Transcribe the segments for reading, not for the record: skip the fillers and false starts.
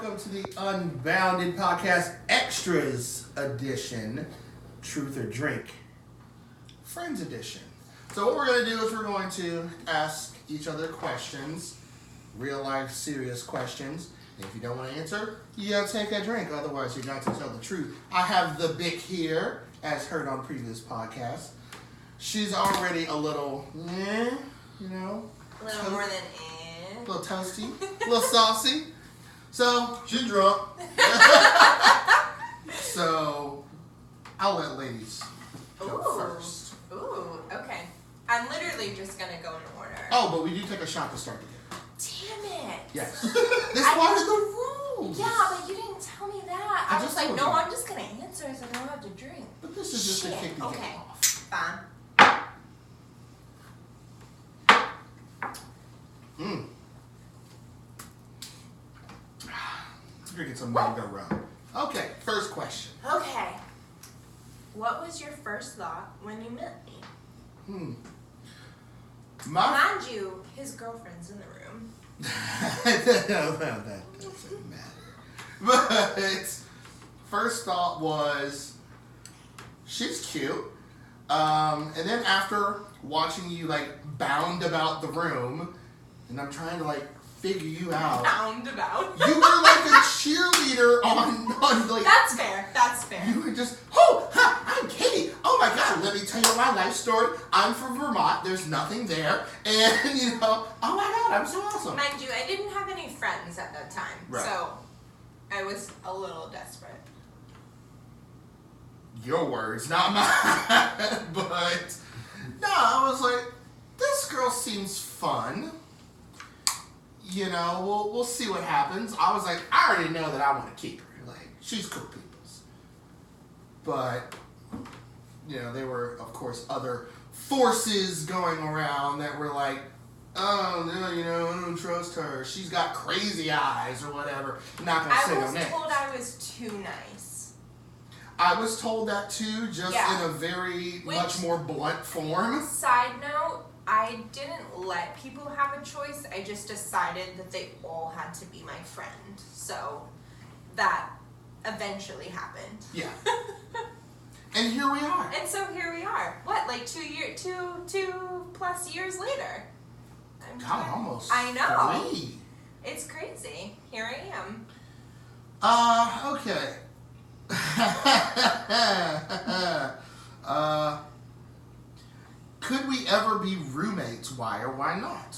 welcome to the Unbounded Podcast Extras Edition, Truth or Drink, Friends Edition. So what we're going to do is we're going to ask each other questions, real life serious questions. And if you don't want to answer, you got to take a drink. Otherwise, you got to tell the truth. I have the Bick here, as heard on previous podcasts. She's already a little, you know. A little more than A little toasty, a little saucy. So, she's drunk. So, I'll let ladies go first. Ooh, okay. I'm literally just going to go in order. Oh, but we do take a shot to start the game. Damn it. Yes. This part of the rules. Yeah, but you didn't tell me that. I was like, no, I'm just going to answer so I don't have to drink. But this is just to kick the game off. Fine. Drinking some mango rum. Okay, first question. Okay. What was your first thought when you met me? Mind you, his girlfriend's in the room. That doesn't matter. But first thought was, she's cute. And then after watching you like bound about the room, and I'm trying to like figure you out. Bound about. You were like a cheerleader on like. That's fair. That's fair. You were just, I'm Katie. Oh my God, let me tell you my life story. I'm from Vermont. There's nothing there, and you know, oh my God, I'm so awesome. Mind you, I didn't have any friends at that time, Right. so I was a little desperate. Your words, not mine. But no, I was like, this girl seems fun. You know, we'll see what happens. I was like, I already know that I want to keep her. Like, she's cool peoples. But, you know, there were, of course, other forces going around that were like, oh, no, you know, I don't trust her. She's got crazy eyes or whatever. I'm not going to say no names. I was told I was too nice. I was told that too, just in a very much more blunt form. Side note, I didn't let people have a choice. I just decided that they all had to be my friend. So that eventually happened. Yeah. And here we are. And so here we are. What, like 2 plus years later? God, almost. I know. 3. It's crazy. Here I am. Okay. Could we ever be roommates? Why or why not?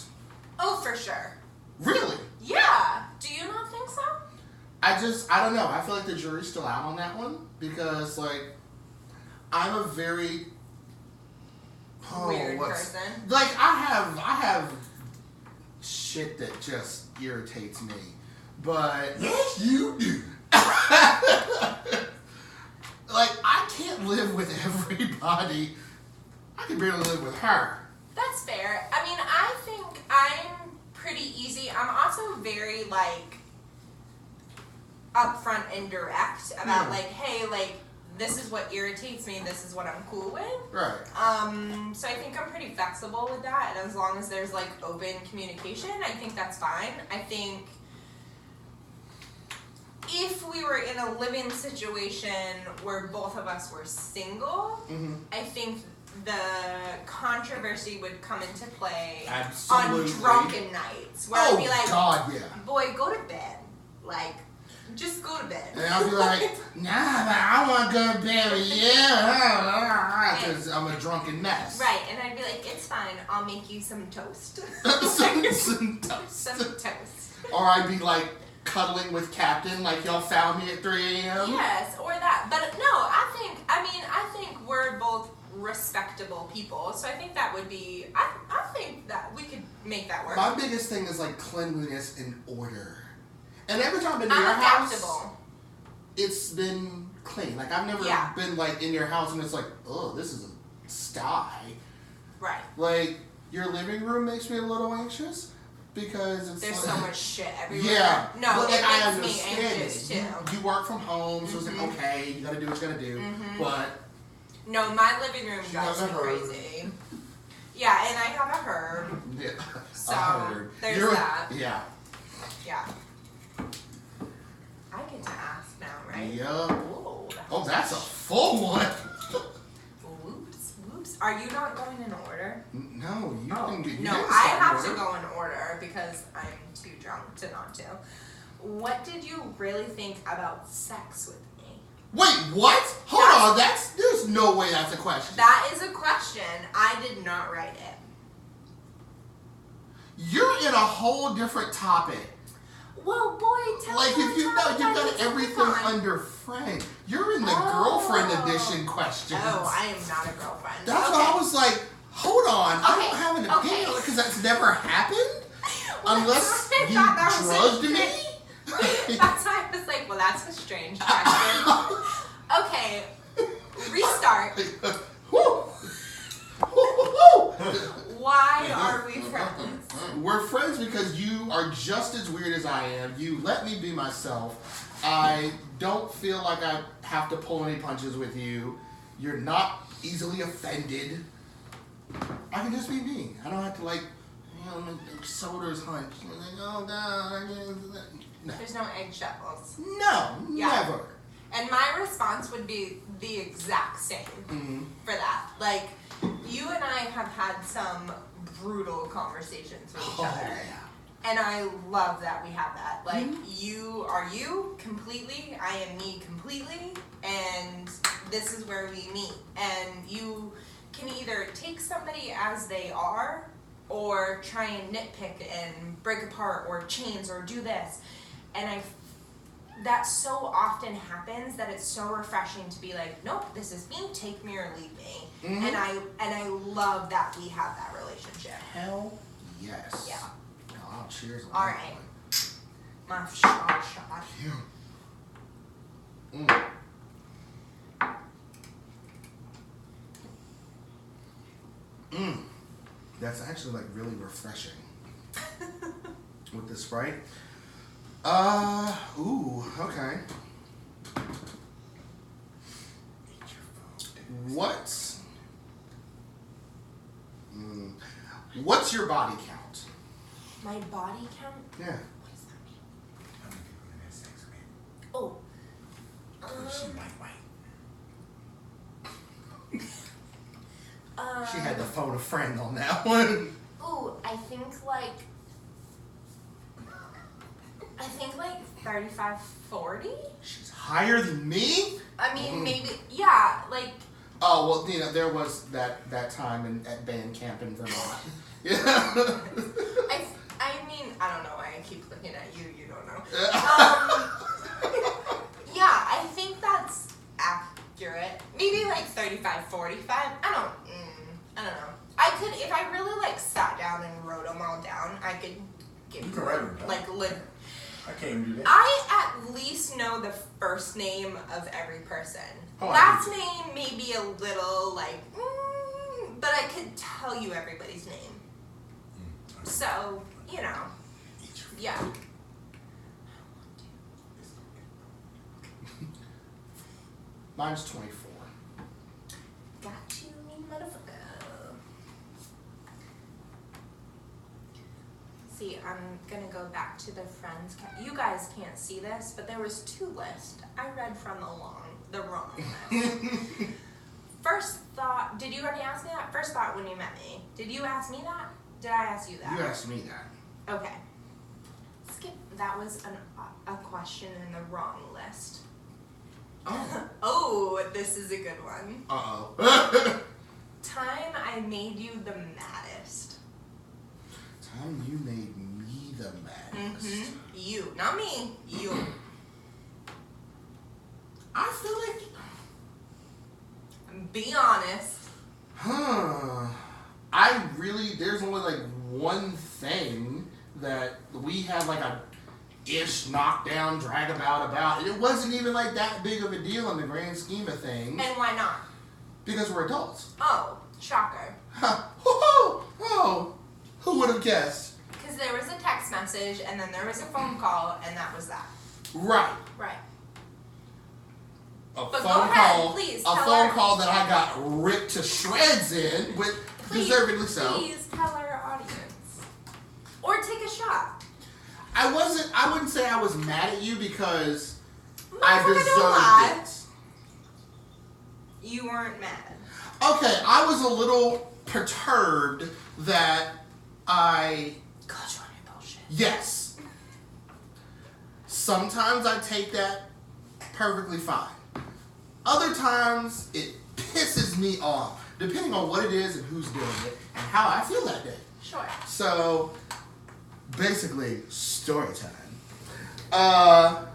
Oh, for sure. Really? Yeah. Do you not think so? I don't know. I feel like the jury's still out on that one because, like, I'm a very weird person. Like, I have shit that just irritates me, but yes, you do. Like, I can't live with everybody. I can barely live with her. That's fair. I mean, I think I'm pretty easy. I'm also very, like, upfront and direct about, like, hey, like, this is what irritates me, this is what I'm cool with. Right. So I think I'm pretty flexible with that, and as long as there's, like, open communication, I think that's fine. I think if we were in a living situation where both of us were single, I think the controversy would come into play on drunken nights. Where I'd be like, God, yeah. Boy, go to bed. Like, just go to bed. And I'll be like, nah, I want to go to bed with you. Because I'm a drunken mess. Right, and I'd be like, it's fine. I'll make you some toast. some toast. Some toast. Or I'd be like, cuddling with Captain, like y'all found me at 3 a.m. Yes, or that. But no, I think we're both respectable people, so I think that would be, I think that we could make that work. My biggest thing is like cleanliness and order. And every time I've been to your house, it's been clean. Like, I've never been like in your house and it's like, oh, this is a sty. Right. Like, your living room makes me a little anxious. Because it's there's like, so much shit everywhere. Yeah. No, but, it like, makes me anxious too. You work from home, so it's like, okay, you gotta do what you gotta do. But no, my living room drives me crazy. Yeah, and I have a herb. Yeah. So there's that. Yeah. Yeah. right? Yup. Whoa, Oh, that's a full one. Whoops. Are you not going in order? No, you can be. No, I have to go in order because I'm too drunk to not to. What did you really think about sex with me? Wait, what? Hold on, there's no way that's a question. That is a question. I did not write it. You're in a whole different topic. Well, boy, tell like me if you've got everything under friend. You're in the girlfriend edition questions. Oh, I am not a girlfriend. That's why I was like, hold on, I don't have an opinion because that's never happened unless you drugged me. That's why I was like, well, that's a strange question. Okay, restart. Why are we friends? We're friends because you are just as weird as I am. You let me be myself. I don't feel like I have to pull any punches with you. You're not easily offended. I can just be me. I don't have to like, my shoulders hunch. Like, oh God. No. There's no eggshells. No, never. And my response would be the exact same for that. Like, you and I have had some brutal conversations with each other. Yeah. And I love that we have that. Like, you are you completely, I am me completely, and this is where we meet. And you can either take somebody as they are, or try and nitpick and break apart, or change, or do this. And that so often happens that it's so refreshing to be like, nope, this is me, take me or leave me. And I love that we have that relationship. Hell yes. Yeah. Oh, cheers. All right. My shot. That's actually like really refreshing. With the Sprite. Ooh, okay. What's your body count? My body count? Yeah. What does that mean? How many people in that sex, man? Oh. She white. She had to phone a friend on that one. Ooh, I think like 35, 40? She's higher than me? I mean, maybe, yeah, like... Oh, well, you know, there was that time at band camp in Vermont. Yeah. I mean, I don't know why I keep looking at you, you don't know. Yeah, I think that's accurate. Maybe like 35, 45. I don't know. I could, if I really like sat down and wrote them all down, I could give You can write them down. like I can't even do that. I at least know the first name of every person. Last name maybe a little like, but I could tell you everybody's name. So, you know, yeah. Mine's 24. Got you, motherfucker. See, I'm gonna go back to the friends. You guys can't see this, but there was 2 lists. I read from the wrong list. First thought, did you already ask me that? First thought when you met me. Did you ask me that? Did I ask you that? You asked me that. Okay. Skip. That was a question in the wrong list. Oh. Oh, this is a good one. Uh-oh. Time I made you the maddest. Time you made me the maddest. You, not me. You. I feel like... Be honest. There's only like one thing that we had like a ish knockdown drag about. It wasn't even like that big of a deal in the grand scheme of things. And why not? Because we're adults. Oh, shocker. Oh, who would have guessed? Because there was a text message, and then there was a phone call, and that was that. Right. Right. A But phone go ahead, call. please, A tell phone her. call that I got ripped to shreds in, with deservedly so. Please tell our audience. Or take a shot. I wouldn't say I was mad at you because I deserved it. You weren't mad. Okay, I was a little perturbed that I... Caught you on your bullshit. Yes. Sometimes I take that perfectly fine. Other times, it pisses me off, depending on what it is and who's doing it and how I feel that day. Sure. So, basically, story time.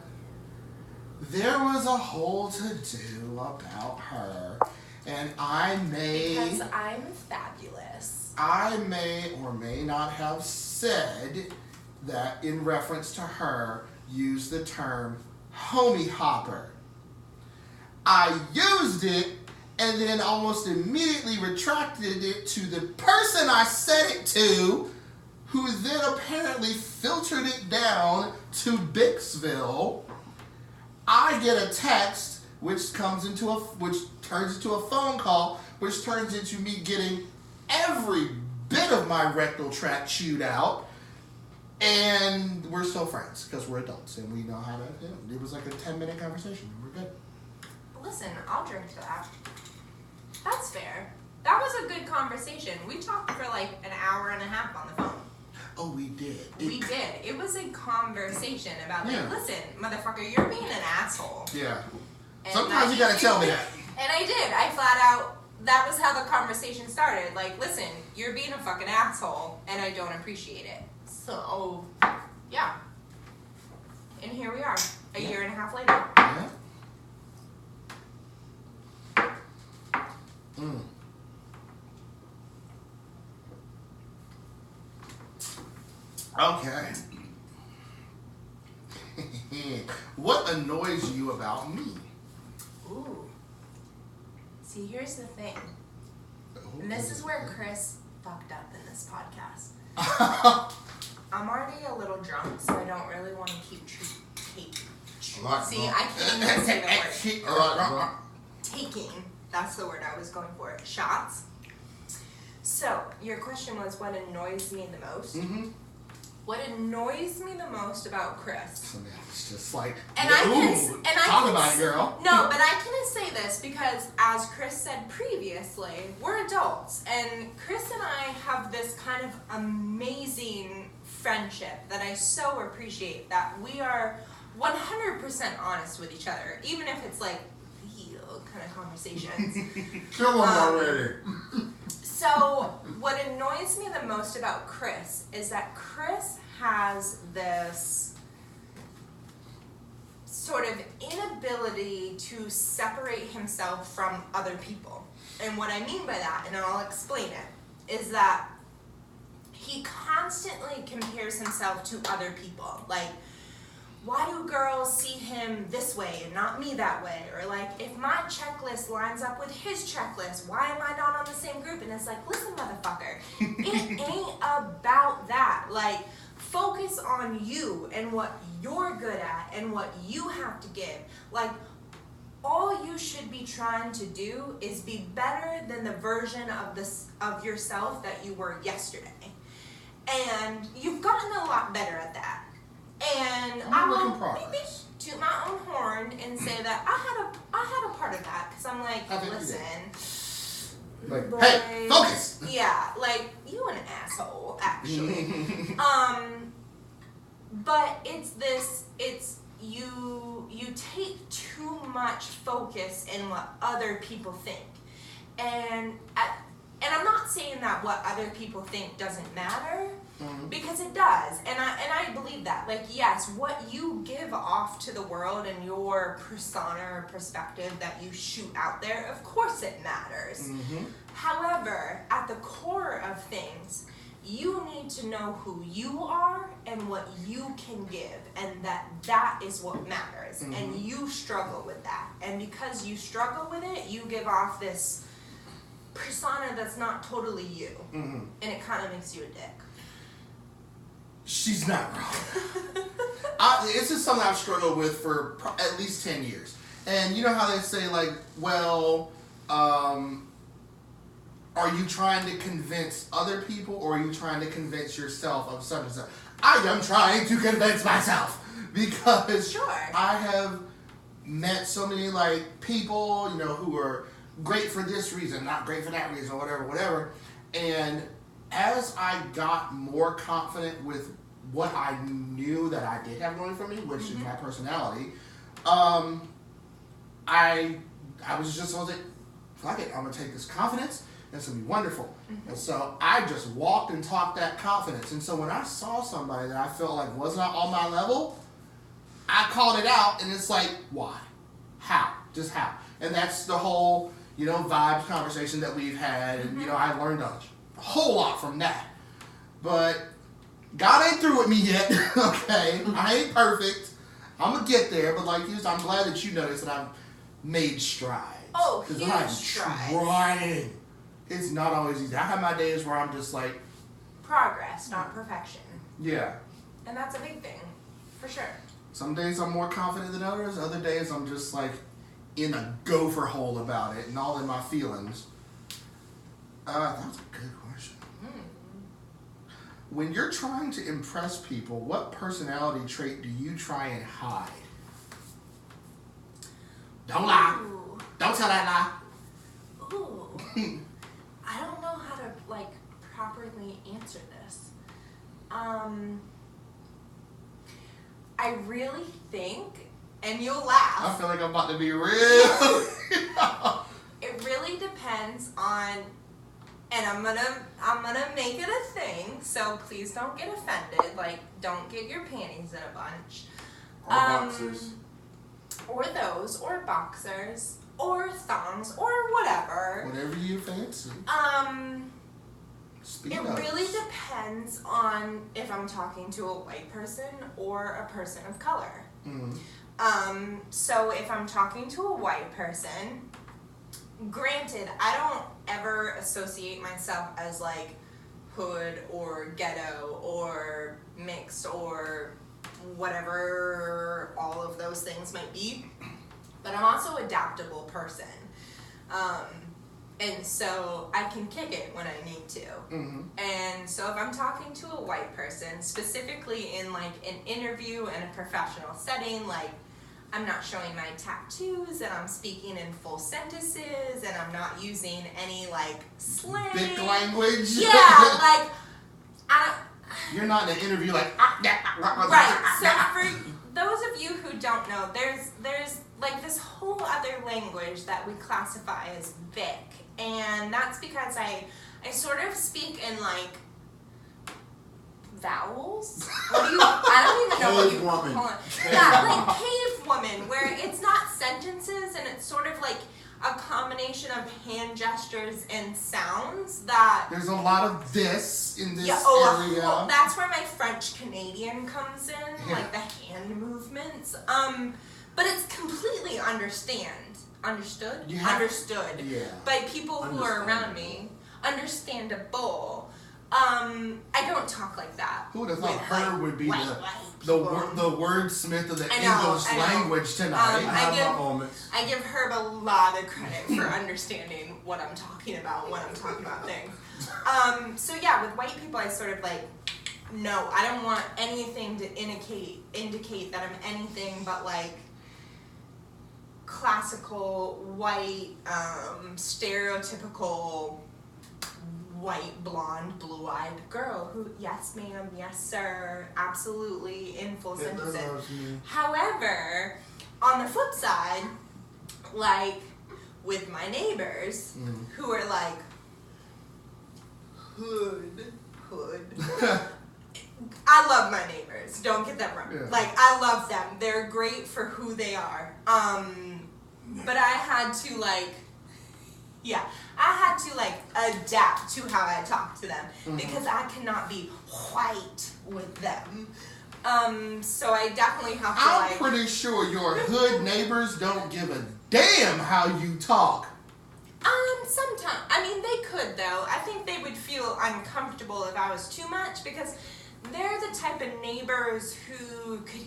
There was a whole to-do about her, and Because I'm fabulous. I may or may not have said that in reference to her, use the term homie hopper. I used it and then almost immediately retracted it to the person I said it to, who then apparently filtered it down to Bicksville. I get a text which turns into a phone call, which turns into me getting every bit of my rectal tract chewed out, and we're still friends because we're adults and we know how to. It was like a 10-minute conversation. And we're good. Listen, I'll drink to that. That's fair. That was a good conversation. We talked for like an hour and a half on the phone. Oh, we did. We did. It was a conversation about like, Yeah. listen, motherfucker, you're being an asshole. Yeah. And Sometimes you gotta tell me that. And I did. I flat out. That was how the conversation started. Like, listen, you're being a fucking asshole, and I don't appreciate it. So, yeah. And here we are, a year and a half later. Yeah. Mm. Okay. What annoys you about me? Ooh. See, here's the thing. And this is where Chris fucked up in this podcast. I'm already a little drunk, so I don't really want to keep See, I can't even say the word. Taking. That's the word I was going for. Shots. So, your question was what annoys me the most? Mm-hmm. What annoys me the most about Chris? It's just like, Talk about it, girl. No, but I can say this because, as Chris said previously, we're adults, and Chris and I have this kind of amazing friendship that I so appreciate, that we are 100% honest with each other, even if it's like kind of conversations. Kill him already. So, what annoys me the most about Chris is that Chris has this sort of inability to separate himself from other people. And what I mean by that, and I'll explain it, is that he constantly compares himself to other people. Like, why do girls see him this way and not me that way? Or like, if my checklist lines up with his checklist, why am I not on the same group? And it's like, listen, motherfucker, it ain't about that. Like, focus on you and what you're good at and what you have to give. Like, all you should be trying to do is be better than the version of yourself that you were yesterday. And you've gotten a lot better at that. And I will toot my own horn and say that I had a part of that, because I'm like, listen, like, boy, hey, focus. Yeah, like, you an asshole, actually. But it's you take too much focus in what other people think, and I'm not saying that what other people think doesn't matter. Because it does, and I believe that. Like, yes, what you give off to the world and your persona or perspective that you shoot out there, of course it matters. Mm-hmm. However, at the core of things, you need to know who you are and what you can give, and that is what matters. Mm-hmm. And you struggle with that, and because you struggle with it, you give off this persona that's not totally you, mm-hmm. and it kind of makes you a dick. She's not wrong. It's just something I've struggled with for at least 10 years. And you know how they say, like, well, are you trying to convince other people, or are you trying to convince yourself of such and such? I am trying to convince myself, because sure. I have met so many like people, you know, who are great for this reason, not great for that reason, or whatever. And as I got more confident with what I knew that I did have going for me, which is my personality, I was like, fuck it, I'm gonna take this confidence. It's gonna be wonderful. And so I just walked and talked that confidence. And so when I saw somebody that I felt like was not on my level, I called it out, and it's like, why? How? Just how? And that's the whole, you know, vibes conversation that we've had, and you know, I learned a whole lot from that. But God ain't through with me yet, okay? I ain't perfect. I'm gonna get there, but like you, I'm glad that you noticed that I've made strides. Oh, huge strides. Trying. It's not always easy. I have my days where I'm just like... Progress, not perfection. Yeah. And that's a big thing, for sure. Some days I'm more confident than others. Other days I'm just like in a gopher hole about it and all in my feelings. That was a good question. When you're trying to impress people, what personality trait do you try and hide? Don't lie. Ooh. Don't tell that lie. Ooh. I don't know how to, like, properly answer this. I really think, and you'll laugh. I feel like I'm about to be real. It really depends on, and I'm gonna make it a thing, so please don't get offended. Like, don't get your panties in a bunch. Or boxers. Or those, or boxers, or thongs, or whatever. Whatever you fancy. Speak It up. really depends on if I'm talking to a white person or a person of color. So if I'm talking to a white person, granted, I don't ever associate myself as like hood or ghetto or mixed or whatever all of those things might be, but I'm also an adaptable person. And so I can kick it when I need to. And so if I'm talking to a white person, specifically in like an interview in a professional setting, like I'm not showing my tattoos and I'm speaking in full sentences and I'm not using any like slang. Bick language. Yeah, like you're not in an interview like right. So for those of you who don't know, there's like this whole other language that we classify as Bick. And that's because I sort of speak in like vowels. I don't even know Cave what you call it. Yeah, like cave woman, where it's not sentences and it's sort of like a combination of hand gestures and sounds that... There's a lot of this in this area. Well, that's where my French Canadian comes in, like the hand movements. But it's completely understood by people who are around me. Understandable. I don't talk like that. Who would have thought her would be the wordsmith of the English language tonight? I give Herb a lot of credit for understanding what I'm talking about when I'm talking about things. So yeah, with white people, I sort of like, no, I don't want anything to indicate that I'm anything but like classical white, stereotypical white, blonde, blue-eyed girl who, yes ma'am, yes sir, absolutely, in full sentences. However, on the flip side, like with my neighbors who are like hood. I love my neighbors, don't get that wrong. Yeah. Like, I love them. They're great for who they are. But I had to adapt to how I talk to them because I cannot be white with them. So I definitely have to I'm pretty sure your hood neighbors don't give a damn how you talk. Sometimes. I mean, they could, though. I think they would feel uncomfortable if I was too much because they're the type of neighbors who could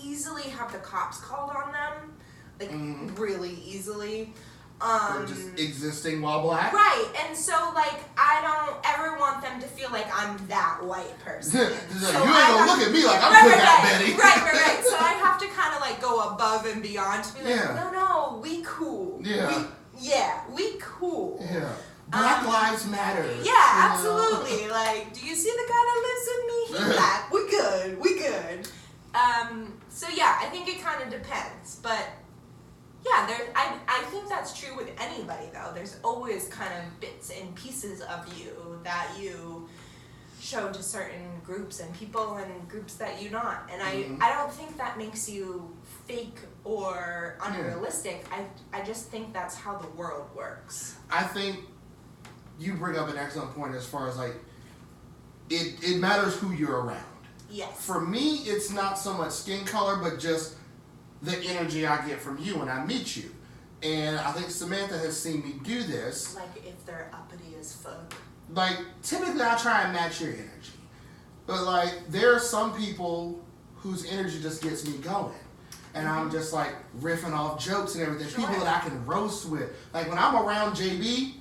easily have the cops called on them. Like, really easily. They're just existing while black? Right, and so, like, I don't ever want them to feel like I'm that white person. So you ain't gonna look at me like I'm good at Betty. Right. So I have to kind of, like, go above above and beyond to be like, no, we cool. Yeah. We cool. Yeah. Black lives matter. Yeah, absolutely. Like, do you see the guy that lives with me? He's black. We good. So yeah, I think it kind of depends, but yeah, I think that's true with anybody though. There's always kind of bits and pieces of you that you show to certain groups and people and groups that you not. And I don't think that makes you fake or unrealistic. I just think that's how the world works. I think you bring up an excellent point as far as like it matters who you're around. Yes. For me, it's not so much skin color, but just the energy I get from you when I meet you. And I think Samantha has seen me do this. Like if they're uppity as fuck. Like, typically I try and match your energy. But like, there are some people whose energy just gets me going. And I'm just like riffing off jokes and everything. People that I can roast with. Like when I'm around JB,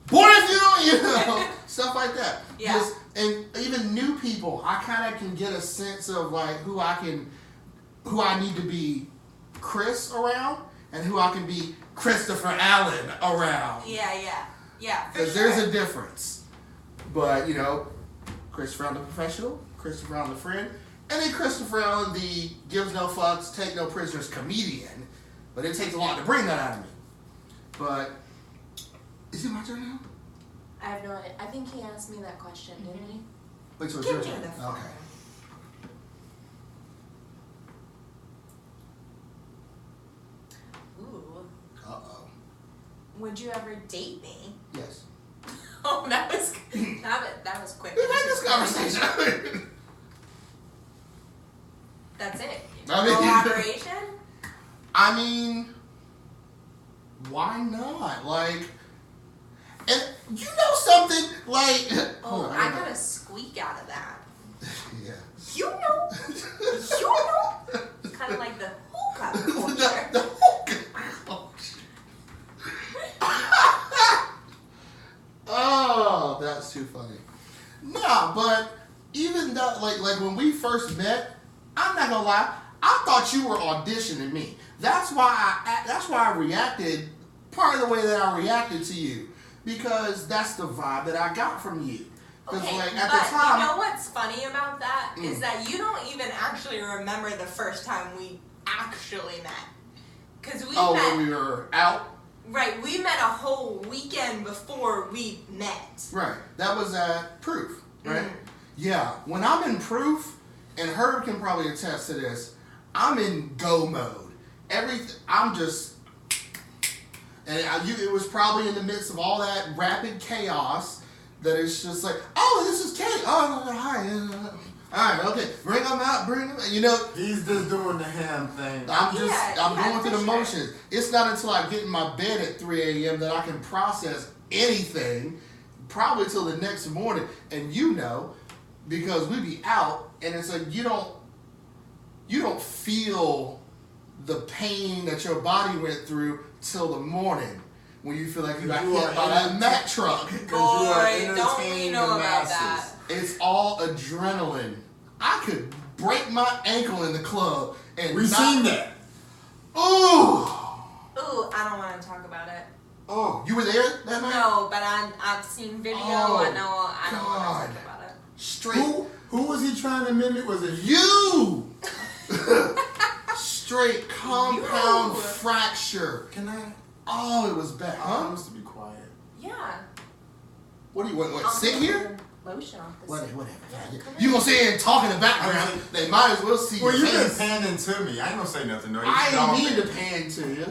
boy, if you know, stuff like that. Yeah. Just, and even new people, I kind of can get a sense of like who I need to be Chris around and who I can be Christopher Allen around. Yeah. Because there's a difference. But, you know, Christopher Allen the professional, Christopher Allen the friend, and then Christopher Allen the gives no fucks, take no prisoners comedian. But it takes a lot to bring that out of me. But, is it my turn now? I have no idea. I think he asked me that question, didn't he? Wait, so it's Give your me turn. the phone. Okay. Ooh. Uh-oh. Would you ever date me? Yes. Oh, that was quick. We had this conversation. That's it. I mean- Collaboration? I mean, why not? Like, and you know something? Like, Oh, I got a squeak out of that. Yeah. You know. It's kind of like the hookah culture. the hookah culture. Oh, that's too funny. Nah, but even that, like when we first met, I'm not gonna lie, I thought you were auditioning me. That's why I reacted part of the way that I reacted to you, because that's the vibe that I got from you. Okay, like at but the time, you know what's funny about that is that you don't even actually remember the first time we actually met. Because we met when we were out. Right, we met a whole weekend before we met. Right, that was at Proof, right? Yeah, when I'm in Proof, and Herb can probably attest to this, I'm in go mode. I'm just, and it was probably in the midst of all that rapid chaos that it's just like, oh, this is Kate. Oh, hi. All right, okay, bring them out. You know, he's just doing the ham thing. I'm going through the motions. It's not until I get in my bed at 3 a.m. that I can process anything, probably till the next morning. And you know, because we be out, and it's like you don't feel the pain that your body went through till the morning when you feel like you got hit by that Mack truck. Boy, don't we know about that. It's all adrenaline. I could break my ankle in the club and we've seen that. Ooh, I don't want to talk about it. Oh, you were there that night? No, but I've seen video. I don't want to talk about it. Straight. Who was he trying to mimic? Was it you? Straight compound fracture. Can I? Oh, it was bad. I supposed to be quiet. Yeah. What do you want? Sit here? Lotion off the Whatever. You gonna sit here and talk in the background? They might as well see your face. Well, you've been panning to me. I ain't gonna say nothing. No, I ain't mean to pan to you.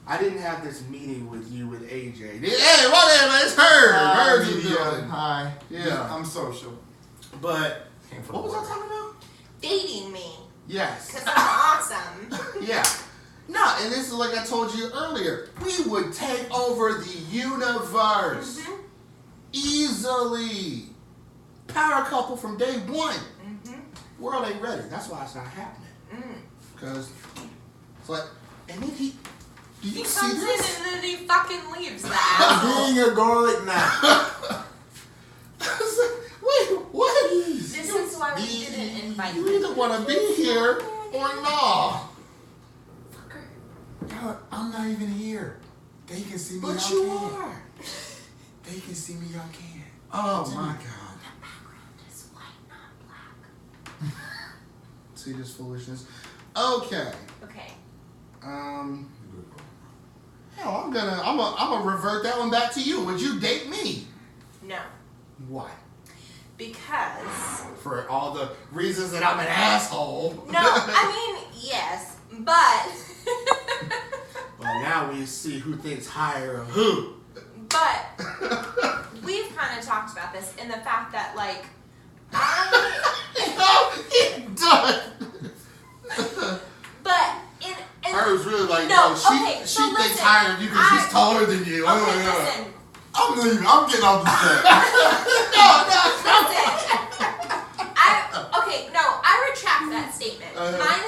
I didn't have this meeting with you with AJ. Hey, whatever. It's her. Hers is doing. Hi. Yeah. I'm social. But what was I talking about? Dating me. Yes. Because I'm awesome. Yeah. No, and this is like I told you earlier. We would take over the universe. Easily. Power couple from day one. World ain't ready. That's why it's not happening. Because it's like, and then he comes in and then he fucking leaves that. I'm being a garlic now. Wait, what? This is why we didn't invite you either want to be here Or no. Yo, I'm not even here. They can see me. But y'all you can't. are. They can see me. Y'all can't. Oh See my me. God. The background is white, not black. See this foolishness? Okay. Okay. Hell, I'm gonna revert that one back to you. Would you date me? No. Why? Because. For all the reasons that I'm an asshole. No, I mean, yes, but. Well, now we see who thinks higher of who. But we've kind of talked about this in the fact that, like, It does. But in Hers really like, no, no, she okay, so thinks listen, higher of you because she's taller than you. Okay, Oh my God. listen. I'm leaving. I'm getting off the set. I retract that statement. Mine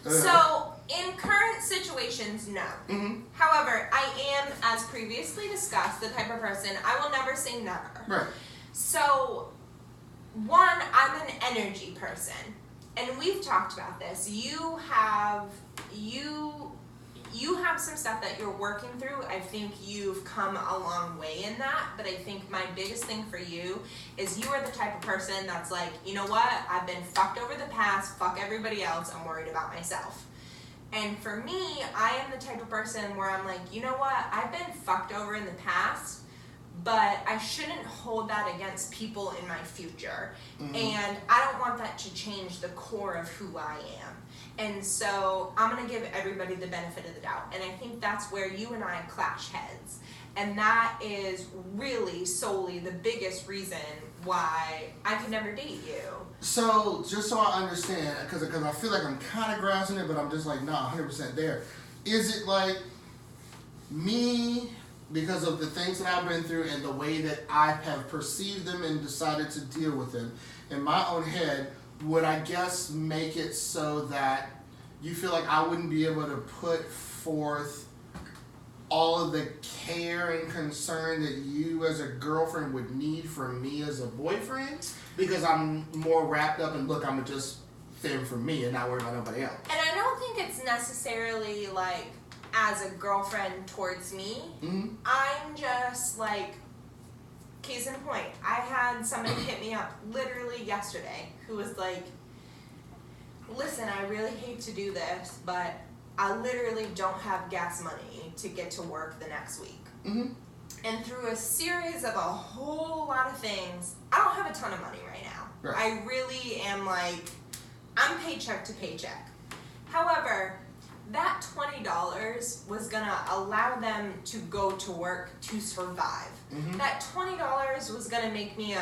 is so in current situations, no. Mm-hmm. However, I am, as previously discussed, the type of person I will never say never. Right. So, one, I'm an energy person, and we've talked about this. You have some stuff that you're working through. I think you've come a long way in that, but I think my biggest thing for you is you are the type of person that's like, you know what, I've been fucked over the past, fuck everybody else, I'm worried about myself. And for me, I am the type of person where I'm like, you know what, I've been fucked over in the past, but I shouldn't hold that against people in my future. Mm-hmm. And I don't want that to change the core of who I am. And so I'm going to give everybody the benefit of the doubt. And I think that's where you and I clash heads. And that is really solely the biggest reason why I could never date you. So, just so I understand, because I feel like I'm kind of grasping it, but I'm just like not 100% there. Is it like me, because of the things that I've been through and the way that I have perceived them and decided to deal with them, in my own head, would I guess make it so that you feel like I wouldn't be able to put forth all of the care and concern that you as a girlfriend would need from me as a boyfriend? Because I'm more wrapped up in, look, I'm just fend for me and not worry about nobody else. And I don't think it's necessarily like as a girlfriend towards me. Mm-hmm. I'm just like, case in point, I had somebody hit me up literally yesterday who was like, listen, I really hate to do this, but I literally don't have gas money to get to work the next week. Mm-hmm. And through a series of a whole lot of things, I don't have a ton of money right now. Right. I really am like, I'm paycheck to paycheck. However, that $20 was gonna allow them to go to work to survive. Mm-hmm. That $20 was gonna make me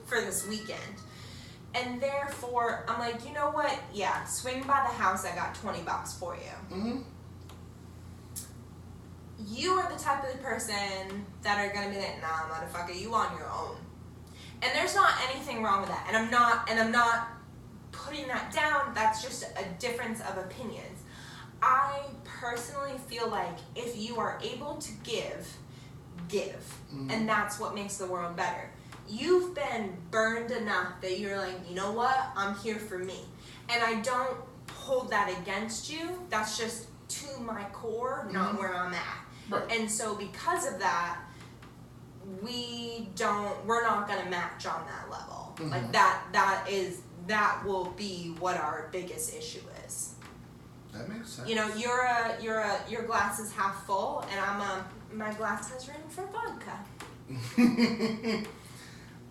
for this weekend. And therefore, I'm like, you know what? Yeah, swing by the house, I got $20 for you. Mm-hmm. You are the type of person that are gonna be like, nah, motherfucker, you on your own. And there's not anything wrong with that. And I'm not putting that down. That's just a difference of opinions. I personally feel like if you are able to give. Mm-hmm. And that's what makes the world better. You've been burned enough that you're like, you know what? I'm here for me. And I don't hold that against you. That's just to my core, mm-hmm. not where I'm at. Right. And so because of that, we're not gonna match on that level. Mm-hmm. Like that will be what our biggest issue is. That makes sense. You know, your glass is half full, and my glass has room for vodka.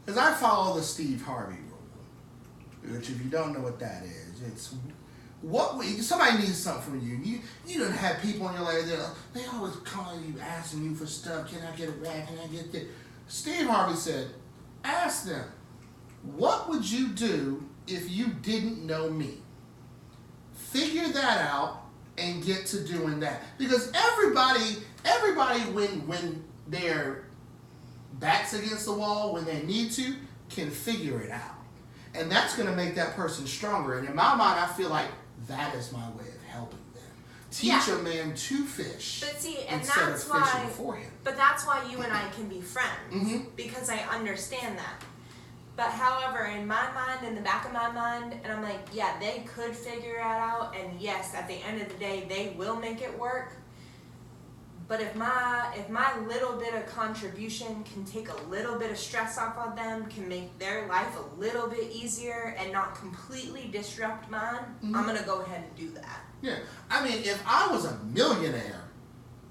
Because I follow the Steve Harvey rule, which if you don't know what that is, it's somebody needs something from you. You don't have people in your life that they always calling you, asking you for stuff. Can I get it back? Can I get this? Steve Harvey said, ask them, what would you do if you didn't know me? Figure that out and get to doing that. Because everybody when they're backs against the wall, when they need to, can figure it out. And that's going to make that person stronger. And in my mind, I feel like that is my way of helping them. Teach a man to fish instead of fishing for him. But that's why you and I can be friends. Mm-hmm. Because I understand that. But however, in my mind, in the back of my mind, and I'm like, yeah, they could figure it out, and yes, at the end of the day, they will make it work. But if my little bit of contribution can take a little bit of stress off of them, can make their life a little bit easier and not completely disrupt mine, I'm gonna go ahead and do that. Yeah, I mean, if I was a millionaire,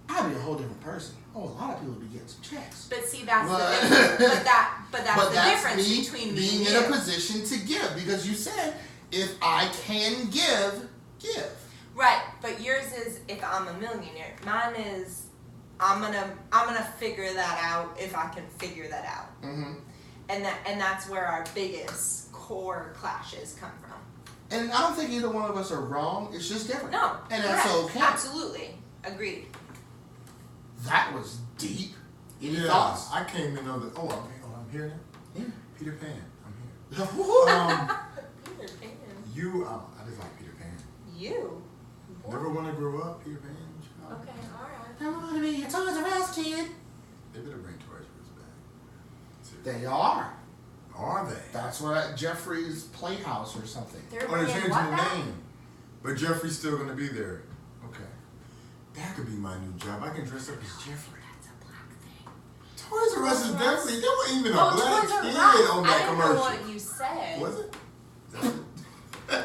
I'd be a whole different person. Oh, a lot of people would be getting some checks. But see, that's the difference. But that's the difference me between being in a position to give, because you said if I can give. Right, but yours is if I'm a millionaire. Mine is I'm gonna figure that out if I can figure that out. Mm-hmm. And that's where our biggest core clashes come from. And I don't think either one of us are wrong. It's just different. No, and that's okay. Absolutely, agreed. That was deep. Any thoughts? I came in on the. I'm here now. Yeah. Peter Pan. I'm here. Peter Pan. I just like Peter Pan. You. Never want to grow up, Peter Pan. Okay, all right. I want to be your Toys R Us kid. They better bring Toys R Us back. They are. Are they? That's what at Jeffrey's Playhouse or something. They're changing the name, but Jeffrey's still going to be there. Okay. That could be my new job. I can dress up as Jeffrey. That's a black thing. Toys R Us is definitely, there wasn't even a black kid on that commercial. I didn't know what you said. Was it?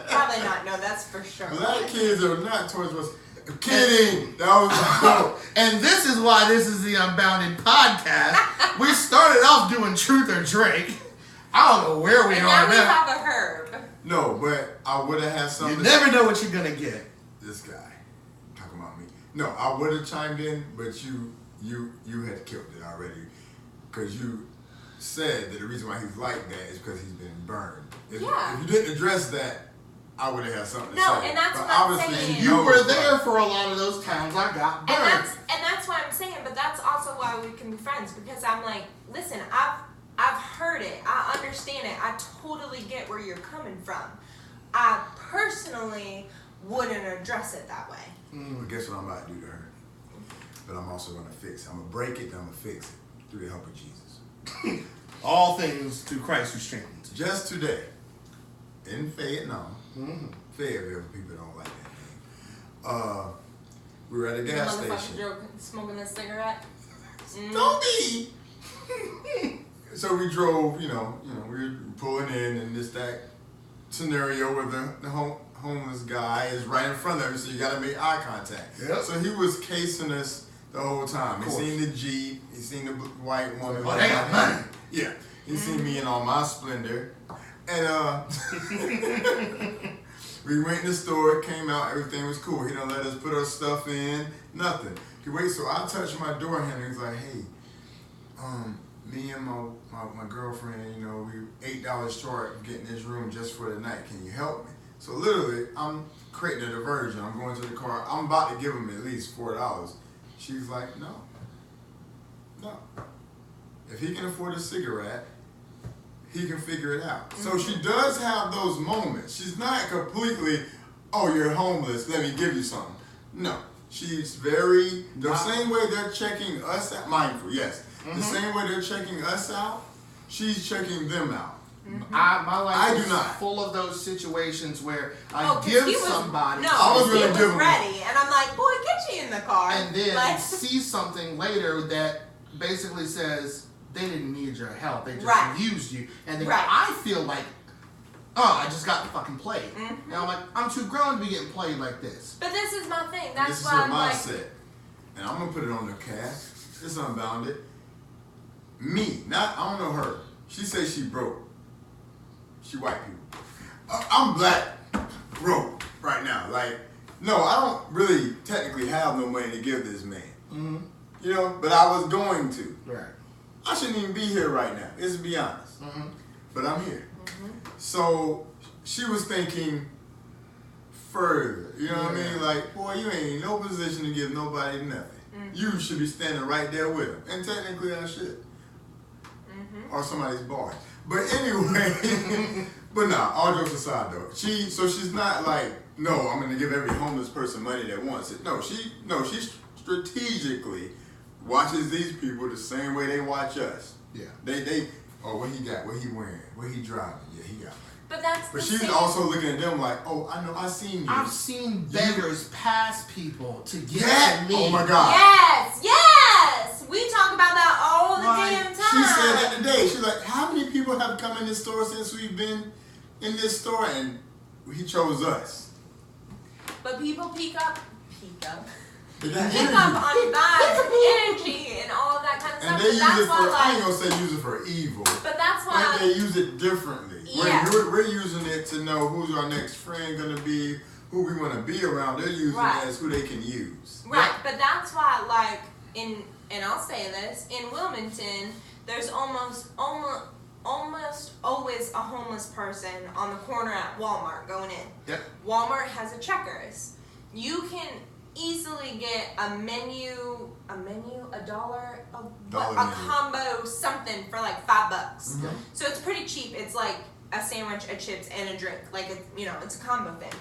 Probably not. No, that's for sure. Black kids are not Toys R Us. Kidding. That was And this is why this is the Unbounded podcast. We started off doing Truth or Drake. I don't know where we are now. We have a Herb. No, but I would have had something. You never know what you're gonna get. This guy talking about me. No, I would have chimed in, but you had killed it already, because you said that the reason why he's like that is because he's been burned. If you didn't address that, I would have had something to say. No, and that's what I'm saying. You were there for a lot of those times I got burned. And that's what I'm saying, but that's also why we can be friends, because I'm like, listen, I've heard it. I understand it. I totally get where you're coming from. I personally wouldn't address it that way. Well, guess what I'm about to do to her? But I'm also going to fix it. I'm going to break it, then I'm going to fix it through the help of Jesus. All things through Christ who strengthens. Just today, in Fayetteville, Fayetteville, people don't like that name. We were at a gas station. Smoking a cigarette. Don't be. So we drove, we were pulling in this, that scenario where the homeless guy is right in front of you, so you got to make eye contact. Yep. So he was casing us the whole time. He seen the Jeep, he seen the white woman. Yeah, he seen me in all my splendor. And we went in the store, came out, everything was cool. He done let us put our stuff in, nothing. He wait, so I touched my door handle. He's like, hey, me and my girlfriend, we $8 short of getting this room just for the night. Can you help me? So literally, I'm creating a diversion. I'm going to the car. I'm about to give him at least $4. She's like, no. If he can afford a cigarette, he can figure it out. So she does have those moments. She's not completely, oh, you're homeless, let me give you something. No. She's very, the same way they're checking us out, mindful, yes. The same way they're checking us out, she's checking them out. My life is full of those situations where I give somebody. No, I was really ready, and I'm like, boy, get you in the car. And then see something later that basically says they didn't need your help, they just used you. And then I feel like, I just got fucking played. And I'm like, I'm too grown to be getting played like this. But this is my thing. That's this why is her I'm mindset. like, and I'm gonna put it on the cast. It's Unbounded. Me, I don't know her. She says she broke. She white people. I'm black, broke right now. Like, no, I don't really technically have no money to give this man. But I was going to. Right. I shouldn't even be here right now. Let's be honest. But I'm here. So she was thinking further. You know what I mean? Like, boy, you ain't in no position to give nobody nothing. You should be standing right there with him. And technically I should. Or somebody's boss. But anyway, but nah, all jokes aside though. She's not like, no, I'm gonna give every homeless person money that wants it. No, she strategically watches these people the same way they watch us. Yeah. They oh, what he got? What he wearing? What he driving? Yeah, he got money. But that's. But she's also looking at them like, oh, I know, I seen you. I've seen beggars pass people to get to me. Oh my God. Yes. We talk about that all the damn time. She said that today. She's like, how many people have come in this store since we've been in this store? And he chose us. But people pick up on vibes and energy and all of that kind of stuff. And they use it for, I ain't gonna say use it for evil. But that's why. But they use it differently. Yeah. We're using it to know who's our next friend gonna be, who we want to be around. They're using it as who they can use. Right, but that's why, like, and I'll say this, in Wilmington, there's almost always a homeless person on the corner at Walmart going in. Yep. Walmart has a Checkers. You can easily get a menu, $1, a combo, something for like $5. Mm-hmm. So it's pretty cheap. It's like a sandwich, a chips, and a drink. Like, it's a combo thing.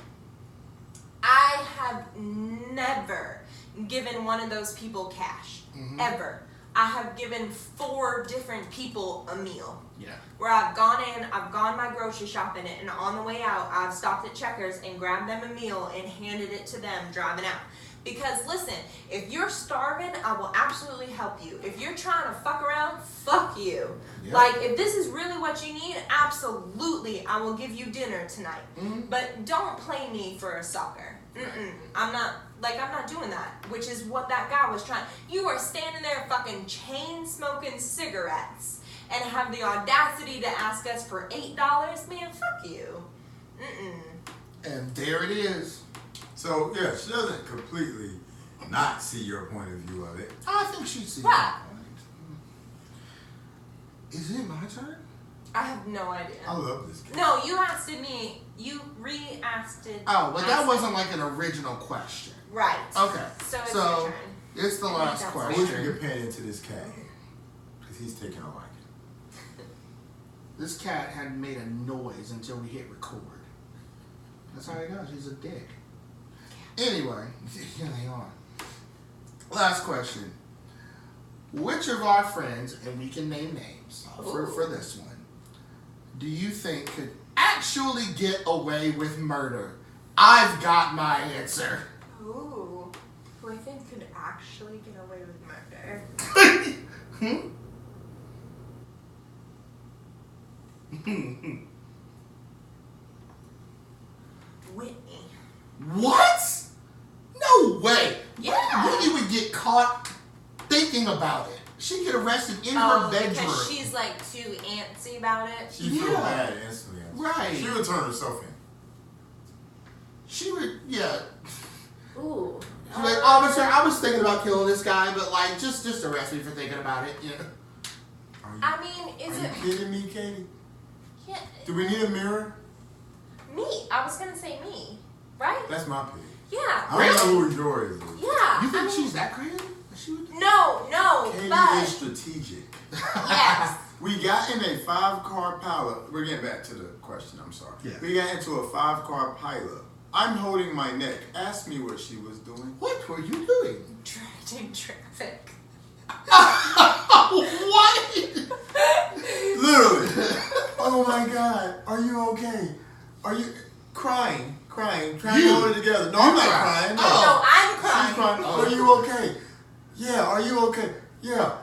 I have never given one of those people cash. Mm-hmm. Ever. I have given 4 different people a meal. Yeah. Where I've gone in, I've gone my grocery shopping, and on the way out, I've stopped at Checkers and grabbed them a meal and handed it to them driving out. Because listen, if you're starving, I will absolutely help you. If you're trying to fuck around, fuck you. Yep. Like, if this is really what you need, absolutely, I will give you dinner tonight. Mm-hmm. But don't play me for a sucker. I'm not doing that, which is what that guy was trying. You are standing there fucking chain smoking cigarettes and have the audacity to ask us for $8? Man, fuck you. And there it is. So, yeah, she doesn't completely not see your point of view of it. I think she sees my point. Is it my turn? I have no idea. I love this game. No, you asked me. You re-asked it. Oh, but that wasn't like an original question. Right. Okay. So it's your turn. It's the last question. I want you to pay into this cat here. Because he's taking a liking. This cat hadn't made a noise until we hit record. That's how he goes. He's a dick. Anyway, here they are. Last question. Which of our friends, and we can name names for this one, do you think could actually get away with murder? I've got my answer. Ooh. Who I think could actually get away with murder? Whitney. What? No way. Yeah. Whitney would get caught thinking about it. She'd get arrested in her bedroom. Because she's like too antsy about it. She'd feel bad instantly. Right. She would turn herself in. She would, yeah. Ooh. She's like, officer, I was thinking about killing this guy, but like, just arrest me for thinking about it. Yeah. I mean, is it? Are you kidding me, Katie? Yeah. Do we need a mirror? Me. I was gonna say me. Right? That's my pick. Yeah. I don't know who yours is. Yeah. You think she's that crazy? No, Katie but is strategic. yes. We got in a 5-car pilot. We're getting back to the question. I'm sorry. Yeah. We got into a 5-car pilot. I'm holding my neck. Ask me what she was doing. What were you doing? Directing traffic. What? Literally. Oh my God. Are you okay? Are you crying, trying to hold it together? No, I'm not crying. No, I'm crying. She's crying. Are you okay? Yeah. Are you okay? Yeah.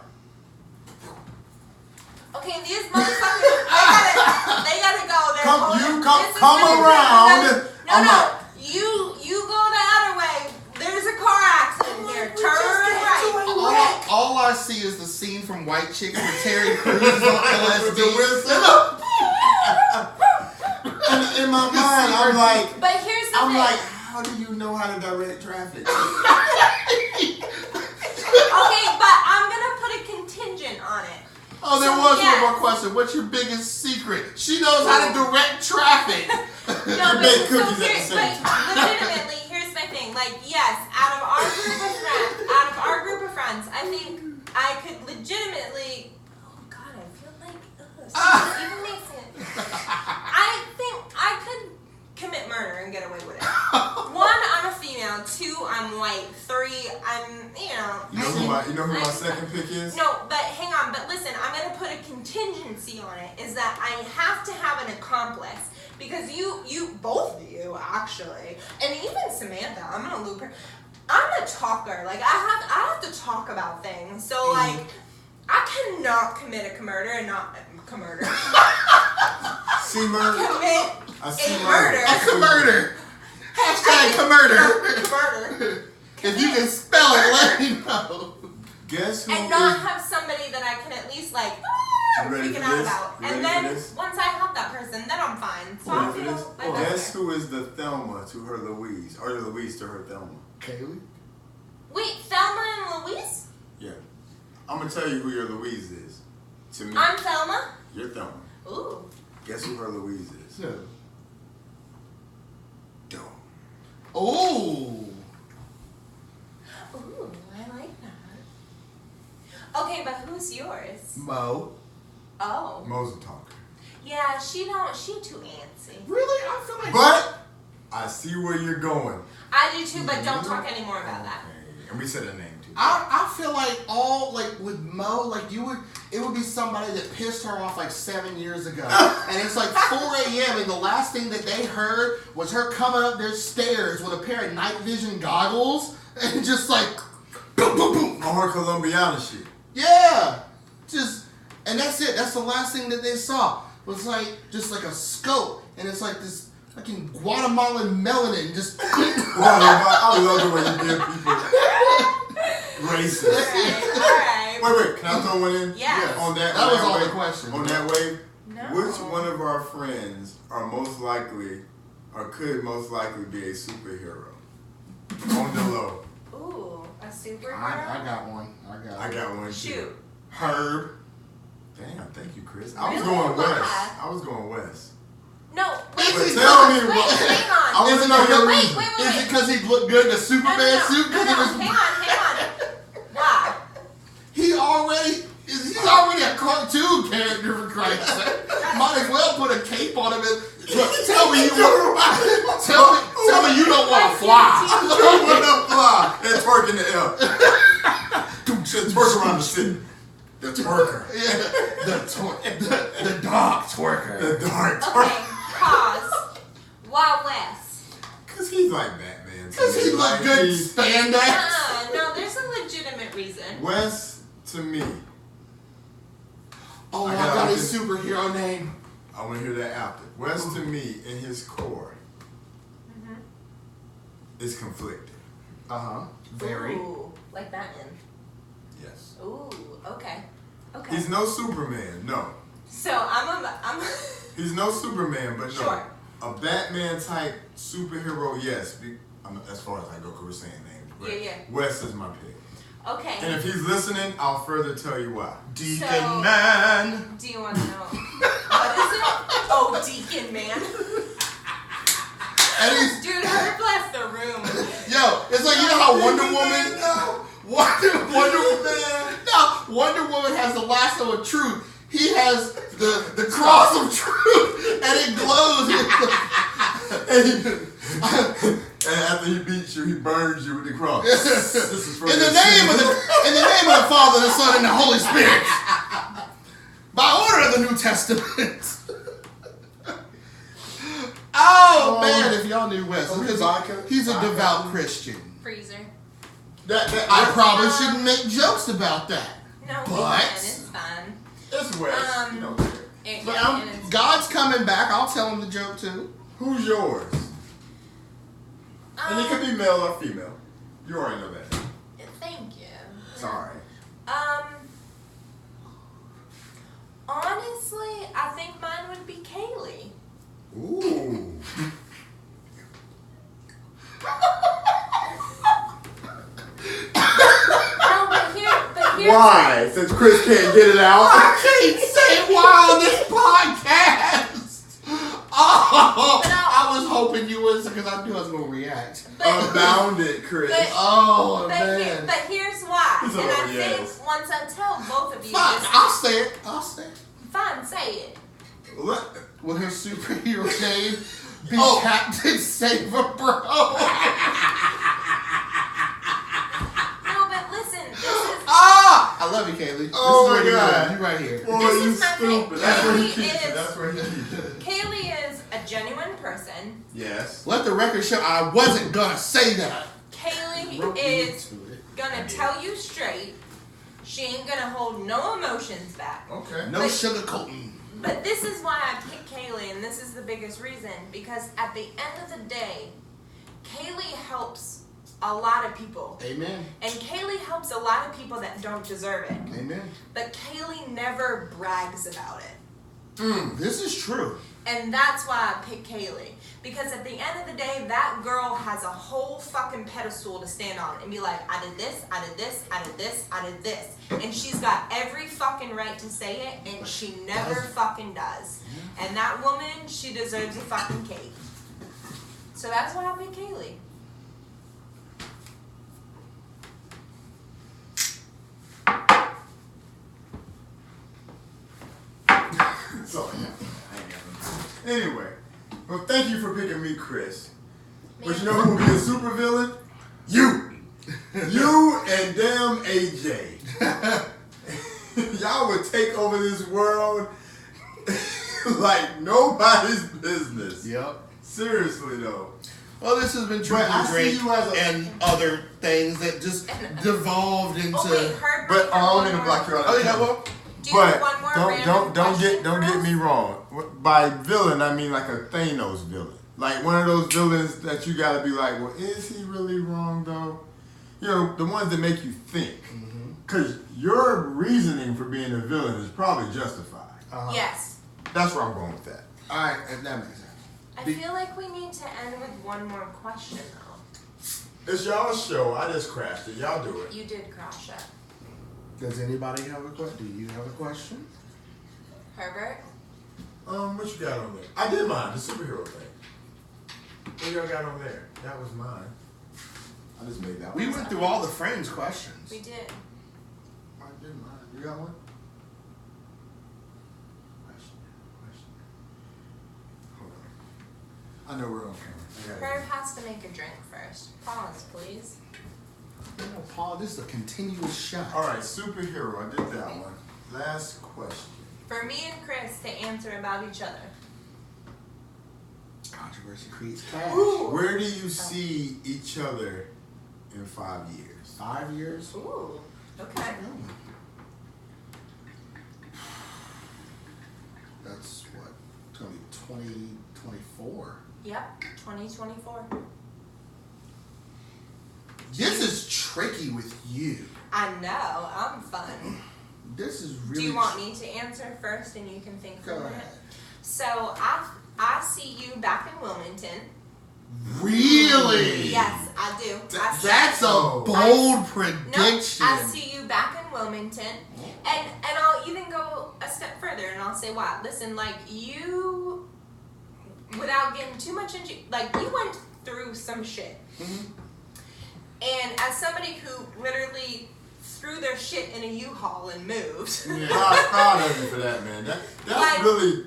Okay, these motherfuckers, they gotta go. Come around. No. You go the other way. There's a car accident here. Turn right. All I see is the scene from White Chicks with Terry Crews on LSD. In my mind, I'm like, but here's the thing. like, how do you know how to direct traffic? Okay, but I'm gonna put a contingent on it. Oh, there was one more question. What's your biggest secret? She knows how to direct traffic. No, but legitimately, here's my thing. Like, yes, out of our group of friends, I think I could legitimately. Oh God, I feel like even makes it. I think I could commit murder and get away with it. One, I'm a female. 2, I'm white. 3, I'm, You know who my second pick is? No, but hang on. But listen, I'm going to put a contingency on it. Is that I have to have an accomplice. Because you, both of you, actually, and even Samantha, I'm going to loop her. I'm a talker. Like, I have to talk about things. So, like, I cannot commit a murder and not murder. See murder. Commit a murder. A murder. Hashtag murder. Murder. If you can spell it, let me know. Guess who? And not have somebody that I can at least like freaking out about. And then once I have that person, then I'm fine. So I feel like guess who is the Thelma to her Louise, or the Louise to her Thelma? Kaylee. Wait, Thelma and Louise? Yeah. I'm gonna tell you who your Louise is. To me. I'm Thelma. You're Thelma. Ooh. Guess who her Louise is? No. Dome. Oh. Ooh, I like that. Okay, but who's yours? Mo. Oh. Mo's a talker. Yeah, she too antsy. Really? I feel like. But I see where you're going. I do too, but don't talk anymore about that. Okay. And we said a name too. I feel like with Mo, like it would be somebody that pissed her off like 7 years ago. And it's like 4 a.m. and the last thing that they heard was her coming up their stairs with a pair of night vision goggles and just like boom, boom, boom. On her Colombiana shit. Yeah. And that's it. That's the last thing that they saw. Was like just like a scope. And it's like this fucking Guatemalan melanin just I love the way you give people racist. Alright. Wait, can I throw one in? Yeah. On that was all wave, the question. On that wave, No. which one of our friends are most likely, or could most likely be a superhero? On the low. Ooh, a superhero? I got one. I got one too. Shoot. Herb. Damn, thank you, Chris. I was Really? going Why? west. I was going west. No, wait, But wait, tell me wait, what. hang on. I want to know your Wait, reason. wait, Is it because he looked good in a Superman suit? No, hang on. Why? He's already a cartoon character, for Christ's sake. Might as well put a cape on him and look, tell me you don't want to fly. Don't want to fly and twerk in the air. Twerk around the city. The twerker. Yeah, the dark twerker. The dark twerker. Okay, pause. Why West? Cause he's like Batman. Because he looked good in spandex. No, there's a legitimate reason. West to me. Oh, I got his superhero name. I want to hear that after. West to me, in his core, is conflicted. Very. Ooh, like Batman. Yes. Ooh, okay. He's no Superman, no. So I'm He's no Superman, but no. Sure. A Batman type superhero, yes. As far as I go, because we're saying names. But Yeah. West is my pick. okay. And if he's listening, I'll further tell you why. Deacon So- Man. Do you want to know? What is it? Oh, Deacon Man. And he's, Dude, her bless the room. yo, it's like, you know how Wonder Woman... Wonder Woman has the lasso of truth. He has the cross of truth, and it glows. And after he beats you, he burns you with the cross. This is for in the name of the Father, the Son, and the Holy Spirit, by order of the New Testament. Oh man, if y'all knew Wes, because he's a devout Christian. Freezer. I probably shouldn't make jokes about that. No, But- it's fun. It's West. You don't care. But God's coming back. I'll tell him the joke too. Who's yours? And it could be male or female. You already know that. Thank you. It's alright. Honestly, I think mine would be Kaylee. Ooh. No, but here's Why? Since Chris can't get it out. I can't say why on this podcast. Oh, I was hoping you was, because I knew I was going to react. Unbounded, Chris. Oh, but man. here's why. He's And I over, yes. think once I tell both of you Fine, this, I'll say it. fine, say it. Will her superhero name be Captain Save a Bro? You right here. Boy, This you is my thing. stupid. That's where he Kaylee keeps it. is- That's where he keeps it. Kaylee is a genuine person. Yes. Let the record show I wasn't gonna say that. Kaylee is gonna tell you straight. She ain't gonna hold no emotions back. Okay. No sugarcoating. But this is why I picked Kaylee, and this is the biggest reason. Because at the end of the day, Kaylee helps a lot of people. Amen. And Kaylee helps a lot of people that don't deserve it. Amen. But Kaylee never brags about it. This is true. And that's why I picked Kaylee. Because at the end of the day, that girl has a whole fucking pedestal to stand on and be like, I did this, I did this, I did this, I did this. And she's got every fucking right to say it, and she never fucking does. And that woman, she deserves a fucking cake. So that's why I picked Kaylee. So, anyway, well, thank you for picking me, Chris. But you know who would be a super villain? You! You and damn AJ. Y'all would take over this world like nobody's business. Yep. Seriously, though. Well, this has been Truth and Drink and other things that just devolved into. Oh wait, Herb. But I don't mean to block you out. Oh, yeah, well. Do you have But one more don't get me wrong. By villain, I mean like a Thanos villain, like one of those villains that you gotta be like, well, is he really wrong though? You know, the ones that make you think, because your reasoning for being a villain is probably justified. Yes. That's where I'm going with that. All right, that makes sense. I feel like we need to end with one more question though. It's y'all's show. I just crashed it. Y'all do it. You did crash it. Does anybody have a question? Do you have a question? Herbert? What you got on there? I did mine, the superhero thing. What y'all got on there? That was mine. I just made that one. We went through all the frames questions. We did. I did mine. You got one? Question. Hold on. I know we're on camera. Herb has to make a drink first. Pause, please. No, Paul, this is a continuous shot. All right, superhero. I did that one. Last question. For me and Chris to answer about each other. Controversy creates cash. Ooh. Where do you see each other in 5 years? 5 years? Ooh. Okay. That's what? It's going to be 2024. Yep. 2024. This is tricky with you. I know. I'm fun. This is really. Do you want me to answer first and you can think for Go a minute? ahead. So I see you back in Wilmington. Really? Yes, I do. That's a bold No, prediction. I see you back in Wilmington. And I'll even go a step further and I'll say why. Listen, like you, without getting too much into, like you went through some shit. And as somebody who literally threw their shit in a U-Haul and moved. Yeah, I'm proud of you for that, man. That's like, really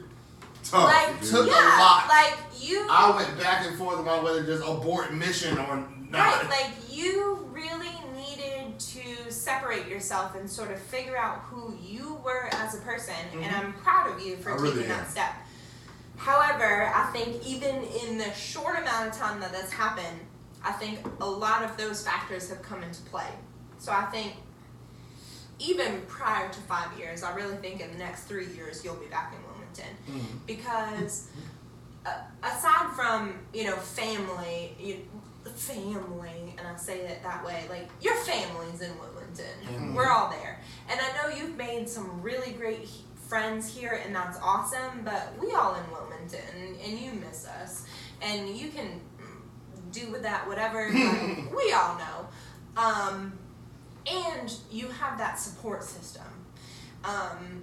tough. Like, Took yeah, a lot. like you. I went back and forth about whether just abort mission or not. Right, like you really needed to separate yourself and sort of figure out who you were as a person, and I'm proud of you for taking that step. However, I think even in the short amount of time that that's happened, I think a lot of those factors have come into play. So I think even prior to 5 years, I really think in the next 3 years you'll be back in Wilmington, because aside from family, and I say it that way, like your family's in Wilmington, we're all there, and I know you've made some really great friends here, and that's awesome. But we all in Wilmington, and you miss us, and you can do with that whatever. Like, we all know. And you have that support system.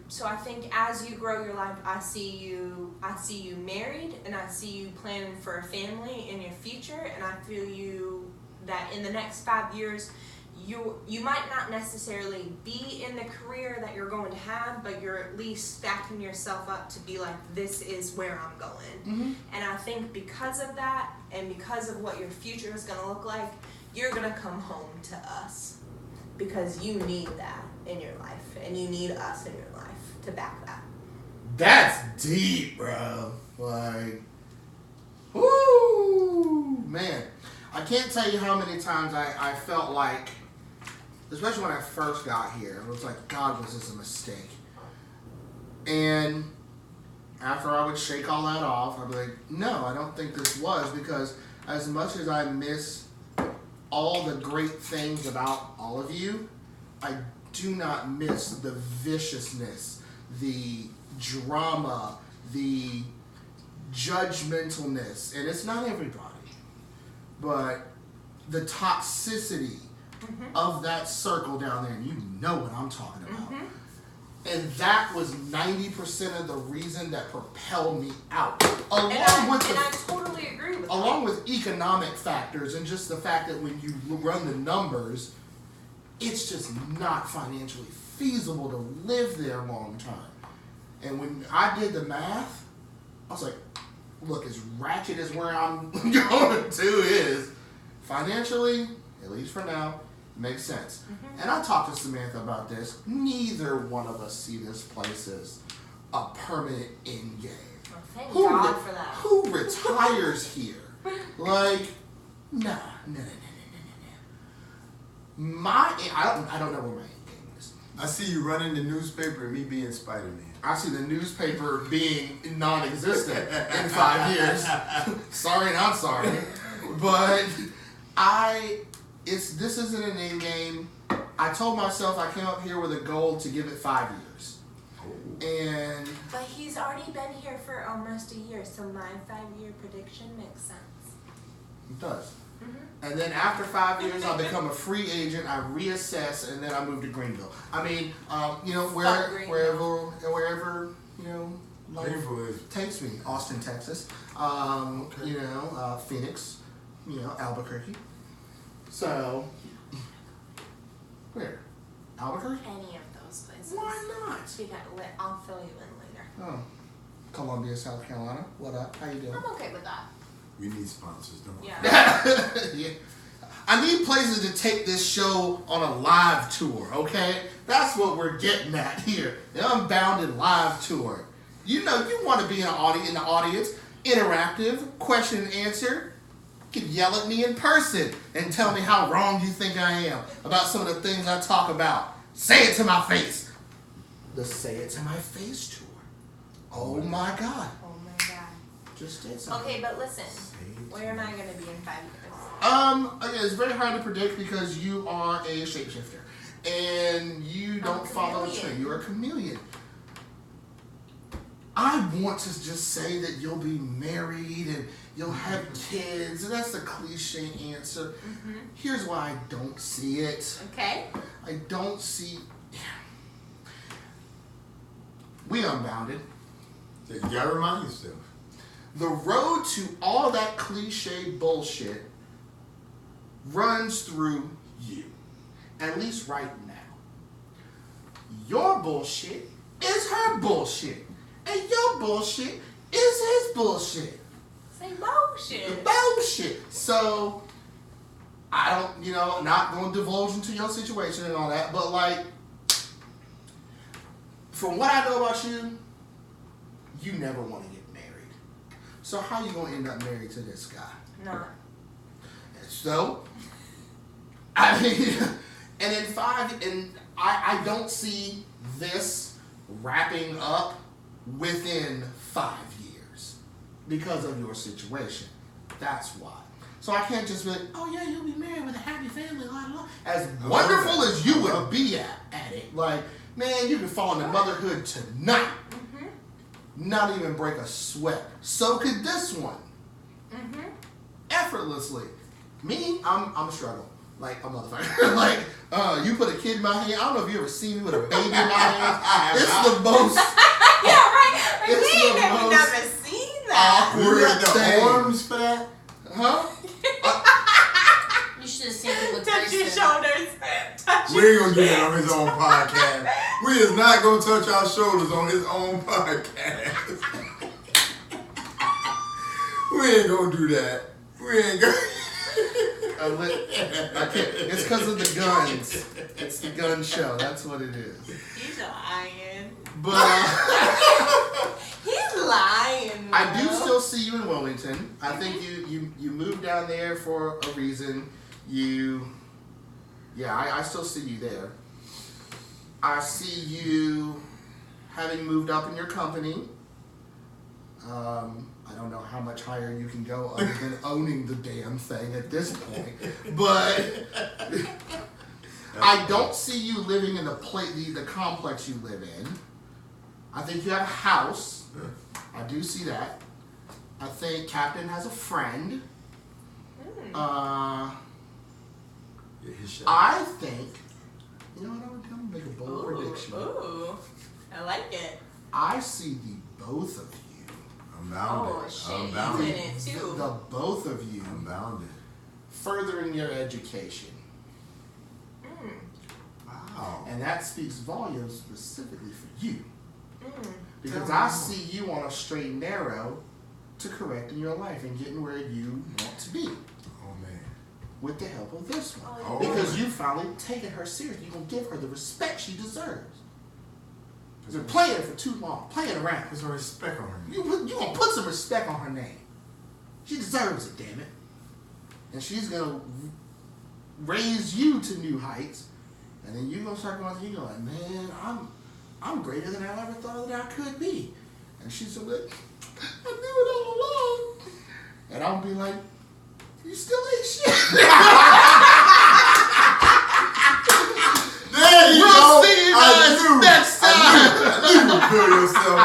So I think as you grow your life, I see you married, and I see you planning for a family in your future, and I feel you that in the next 5 years, you might not necessarily be in the career that you're going to have, but you're at least stacking yourself up to be like, this is where I'm going. And I think because of that, and because of what your future is going to look like, you're going to come home to us, because you need that. in your life, and you need us in your life to back that. That's deep, bro. Like, whoo, man. I can't tell you how many times I felt like, especially when I first got here, it was like, God, was this a mistake? And after I would shake all that off, I'd be like, no, I don't think this was, because as much as I miss all the great things about all of you, I do not miss the viciousness, the drama, the judgmentalness, and it's not everybody, but the toxicity of that circle down there, and you know what I'm talking about. And that was 90% of the reason that propelled me out. I totally agree with that. Along with economic factors and just the fact that when you run the numbers, it's just not financially feasible to live there long term. And when I did the math, I was like, look, as ratchet as where I'm going to is, financially, at least for now, makes sense. And I talked to Samantha about this. Neither one of us see this place as a permanent end game. Well, thank God for that. Who retires here? Like, nah. I don't know where my end game is. I see you running the newspaper and me being Spider-Man. I see the newspaper being non-existent in 5 years. Sorry, not sorry. But this isn't an end game. I told myself I came up here with a goal to give it 5 years. But he's already been here for almost a year, so my 5-year prediction makes sense. It does. And then after 5 years, I become a free agent. I reassess, and then I move to Greenville. I mean, wherever life takes me. Austin, Texas. Phoenix. Albuquerque. So, where? Albuquerque? Any of those places. Why not? I'll fill you in later. Oh, Columbia, South Carolina. What up? How you doing? I'm okay with that. We need sponsors, don't we? Yeah. I need places to take this show on a live tour, okay? That's what we're getting at here. The Unbounded live tour. You want to be in the audience, interactive, question and answer. You can yell at me in person and tell me how wrong you think I am about some of the things I talk about. Say it to my face. The Say It To My Face tour. Oh my God. Oh my God. Just did something. Okay, but listen. Where am I going to be in 5 years? Again, it's very hard to predict because you are a shapeshifter. And you don't follow a trend. You're a chameleon. I want to just say that you'll be married and you'll have kids, and that's the cliche answer. Here's why I don't see it. Okay. I don't see... We Unbounded. You gotta remind yourself. The road to all that cliche bullshit runs through you. At least right now. Your bullshit is her bullshit. And your bullshit is his bullshit. Say bullshit. Bullshit. So, I don't, not going to divulge into your situation and all that, but like, from what I know about you, you never want to get married. So how you going to end up married to this guy? No. So, I mean, and in 5, and I don't see this wrapping up within 5 years because of your situation. That's why. So I can't just be like, oh yeah, you'll be married with a happy family, blah, blah. As wonderful as you would be at it, like, man, you can fall into motherhood tonight. Not even break a sweat. So could this one. Effortlessly. Me, I'm a struggle. Like a motherfucker. Like, you put a kid in my hand. I don't know if you ever seen me with a baby in my hand. It's the most... Yeah, right. Like, we've never seen that. Awkward You got the thing. arms for that? Huh? You should have seen it with Touch your Tyson. shoulders. We ain't gonna do that on his own podcast. We is not gonna touch our shoulders on his own podcast. We ain't gonna do that. We ain't gonna. It's because of the guns. It's the gun show. That's what it is. He's lying. But he's lying. Bro. I do still see you in Wilmington. I think you moved down there for a reason. I still see you there. I see you having moved up in your company. I don't know how much higher you can go other than owning the damn thing at this point. But I don't see you living in the complex you live in. I think you have a house. I do see that. I think Captain has a friend. I think, you know what, I'm going to make a bold prediction. Ooh, I like it. I see the both of you. I'm bounded. Oh, shit, I'm he's bounded. in it too. The both of you. I'm bounded. Furthering your education. Wow. And that speaks volumes specifically for you. Because Tell me I more. see you on a straight and narrow to correcting your life and getting where you want to be. Oh, man. With the help of this one. Oh, Because man. you finally taken her seriously. You're going to give her the respect she deserves. Because you're playing for too long. Playing around. Put some respect on her. You're going to put some respect on her name. She deserves it, damn it. And she's going to raise you to new heights. And then you're going to start going, you're going, man, I'm greater than I ever thought that I could be. And she's like, I knew it all along. And I'll be like, you still ain't shit. There you We'll go. see you guys next time. I knew you would feel yourself.